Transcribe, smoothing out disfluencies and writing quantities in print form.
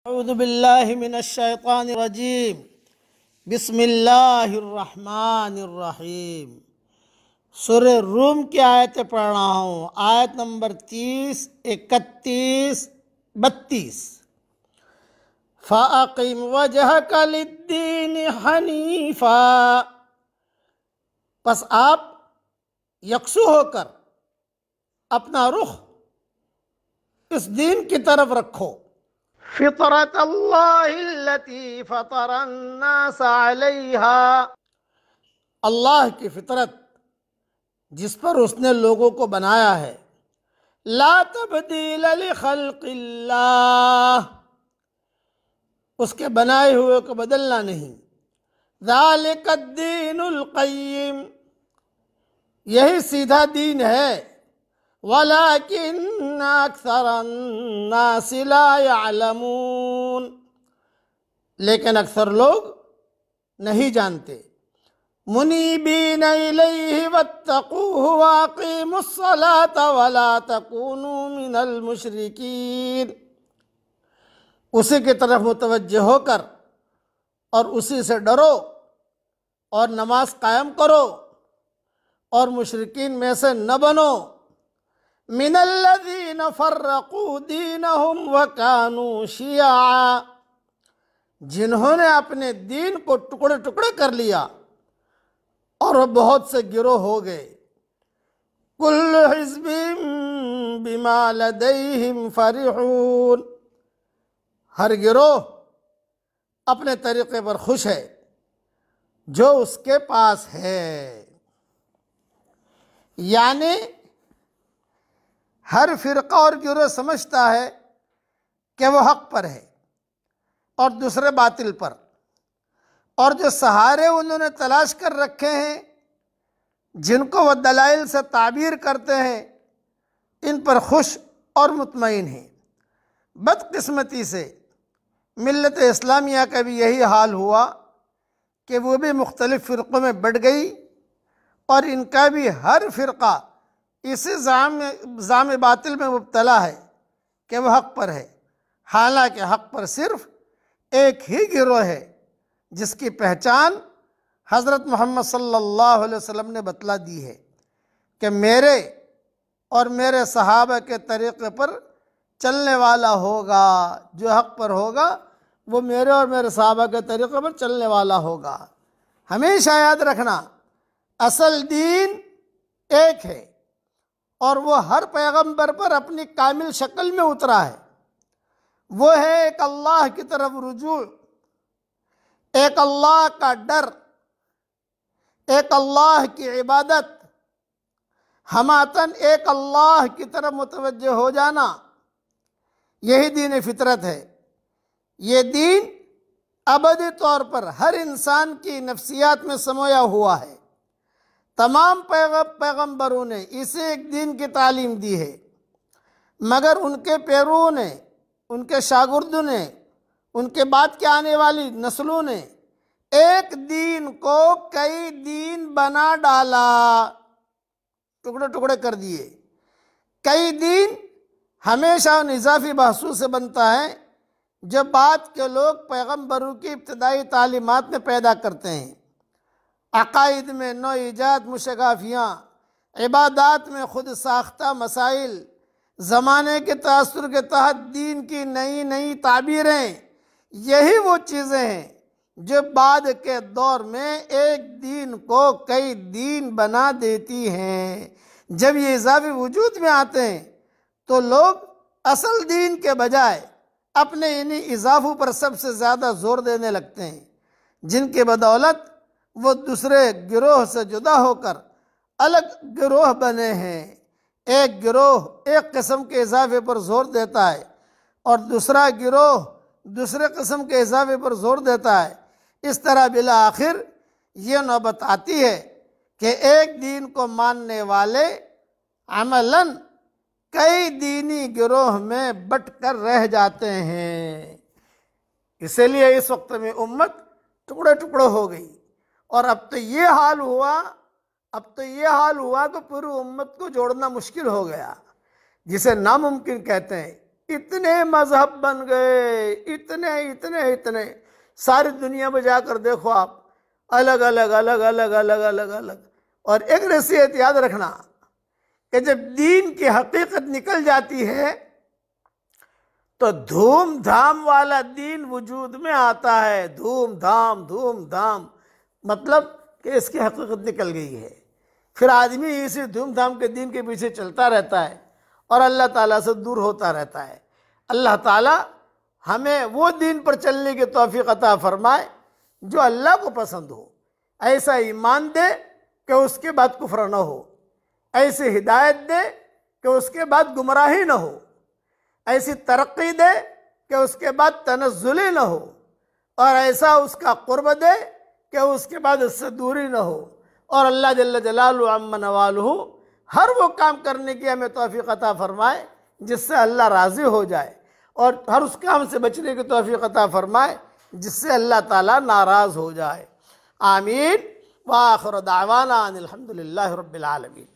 अऊज़ु बिल्लाहि मिनश शैतानिर रजीम। बिस्मिल्लाहिर रहमानिर रहीम। सूरह रूम की आयतें पढ़ रहा हूँ। आयत नंबर 30, 31, 32। फ़अक़िम वजहक लिद्दीन हनीफ़ा, बस आप यकसू होकर अपना रुख इस दीन की तरफ रखो। फितरत अल्लाहिल्लती फतरन्नास अलैहा, अल्लाह की फितरत जिस पर उसने लोगों को बनाया है। ला तब्दील लिखल्क़िल्लाह, उसके बनाए हुए को बदलना नहीं। ज़ालिकद्दीनुल क़य्यिम, यही सीधा दीन है। वलाकिन्न अक्सरन्नासि ला यअलमून, लेकिन अक्सर लोग नहीं जानते। मुनीबीन इलैहि वत्तक़ूहु वअक़ीमुस्सलाता वला तकूनू मिनल मुशरिकीन, उसी की तरफ मुतवज्जह होकर और उसी से डरो और नमाज कायम करो और मुशरिकीन में से न बनो। मिनल्लज़ीन फ़र्रक़ू दीनहुम व कानू शिया, जिन्होंने अपने दीन को टुकड़े टुकड़े कर लिया और बहुत से गिरोह हो गए। कुल्लु हिज़्बिम बिमा लदैहिम फ़रिहून, हर गिरोह अपने तरीक़े पर खुश है जो उसके पास है। यानी हर फ़िरक़ा और गिरोह समझता है कि वो हक़ पर है और दूसरे बातिल पर, और जो सहारे उन्होंने तलाश कर रखे हैं, जिनको वह दलाइल से ताबीर करते हैं, इन पर खुश और मुतमईन हैं। बदकिस्मती से मिल्लत इस्लामिया का भी यही हाल हुआ कि वो भी मुख्तलिफ़ फ़िरक़ों में बढ़ गई और इनका भी हर फ़िरक़ा इसी जाम बातिल में मुब्तला है कि वह हक़ पर है। हालांकि हक़ पर सिर्फ एक ही गिरोह है जिसकी पहचान हज़रत मोहम्मद सल्लल्लाहु अलैहि वसल्लम ने बतला दी है कि मेरे और मेरे सहाबा के तरीक़े पर चलने वाला होगा, जो हक़ पर होगा वो मेरे और मेरे सहाबा के तरीक़े पर चलने वाला होगा। हमेशा याद रखना, असल दीन एक है और वो हर पैगंबर पर अपनी कामिल शक्ल में उतरा है। वो है एक अल्लाह की तरफ रुजू, एक अल्लाह का डर, एक अल्लाह की इबादत, हमातन एक अल्लाह की तरफ मुतवज्जह हो जाना। यही दीन फितरत है। ये दीन अबदी तौर पर हर इंसान की नफ्सियात में समोया हुआ है। तमाम पैगंबरों ने इसे एक दीन की तालीम दी है, मगर उनके पैरों ने, उनके शागिर्दों ने, उनके बाद के आने वाली नस्लों ने एक दीन को कई दीन बना डाला, टुकड़े टुकड़े कर दिए। कई दीन हमेशा उन इजाफी बहसों से बनता है जो बाद के लोग पैगंबरों की इब्तदाई तालीमात में पैदा करते हैं। अकाइद में नौ ईजाद मुशगाफियाँ, इबादात में खुद साख्ता मसाइल, ज़माने के तासुर के तहत दीन की नई नई ताबीरें, यही वो चीज़ें हैं जो बाद के दौर में एक दीन को कई दीन बना देती हैं। जब ये इजाफी वजूद में आते हैं तो लोग असल दीन के बजाय अपने इन्हीं इजाफों पर सबसे ज़्यादा जोर देने लगते हैं, जिनकी बदौलत वो दूसरे गिरोह से जुदा होकर अलग गिरोह बने हैं। एक गिरोह एक किस्म के इजाफे पर जोर देता है और दूसरा गिरोह दूसरे किस्म के इजाफे पर जोर देता है। इस तरह बिला आखिर ये नौबत आती है कि एक दीन को मानने वाले अमलन कई दीनी गिरोह में बट कर रह जाते हैं। इसीलिए इस वक्त में उम्मत टुकड़े टुकड़े हो गई और अब तो ये हाल हुआ कि पूरी उम्मत को जोड़ना मुश्किल हो गया, जिसे नामुमकिन कहते हैं। इतने मजहब बन गए, इतने इतने इतने, सारी दुनिया में जाकर देखो आप, अलग अलग अलग अलग अलग अलग अलग। और एक नसीहत याद रखना कि जब दीन की हकीकत निकल जाती है तो धूमधाम वाला दीन वजूद में आता है। धूमधाम धूमधाम मतलब कि इसकी हकीकत निकल गई है। फिर आदमी इसी धूमधाम के दीन के पीछे चलता रहता है और अल्लाह ताला से दूर होता रहता है। अल्लाह ताला हमें वो दीन पर चलने की तौफीक अता फरमाए जो अल्लाह को पसंद हो। ऐसा ईमान दे कि उसके बाद कुफ्र न हो, ऐसी हिदायत दे कि उसके बाद गुमराही न हो, ऐसी तरक्की दे कि उसके बाद तनज़्ज़ुली न हो, और ऐसा उसका कुर्ब दे कि उसके बाद उससे दूरी न हो। और अल्लाह जल्ल जलालहू अम्मा नवालुहू हर वो काम करने की हमें तौफीक अता फरमाए जिससे अल्लाह राज़ी हो जाए, और हर उस काम से बचने की तौफीक अता फरमाए जिससे अल्लाह ताला नाराज़ हो जाए। आमीन। व आखिर दावाना अनिल हम्दुलिल्लाहि रब्बिल आलमीन।